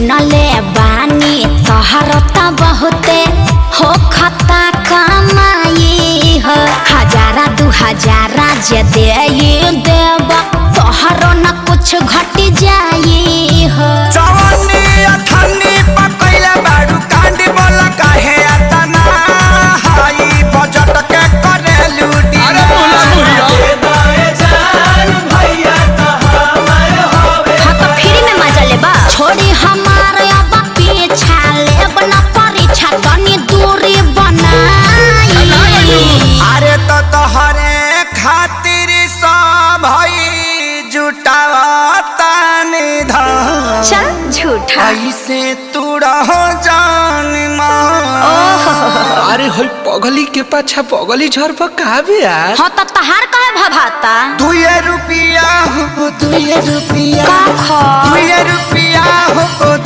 सुनले बानी तोहरता बहुते हो खता कमाई हो। 1000 2000 जे दे देब तोहरो न कुछ घट जाई हो। चवनी अथनी पकैला बाड़ू कांडी बोला काहे अतना हाई बजट के करे लूटी। अरे बोला भैया भैया तो हमार होवे। हाँ तो फ्री में मजा लेबा। छोड़ी हमारे अब पीछा लेब न परीक्षा तनी दूरी बनाई। अरे तो तोहरे खातिर सब भई जुटावता निधन। चल झूठा ऐसे तू रहो जान मान। अरे होई पगली के पाछा पगली झर पर का बे यार। हाँ तो तहार काहे भभाता। 2 रुपया हो 2 रुपया का खा 2 रुपया हो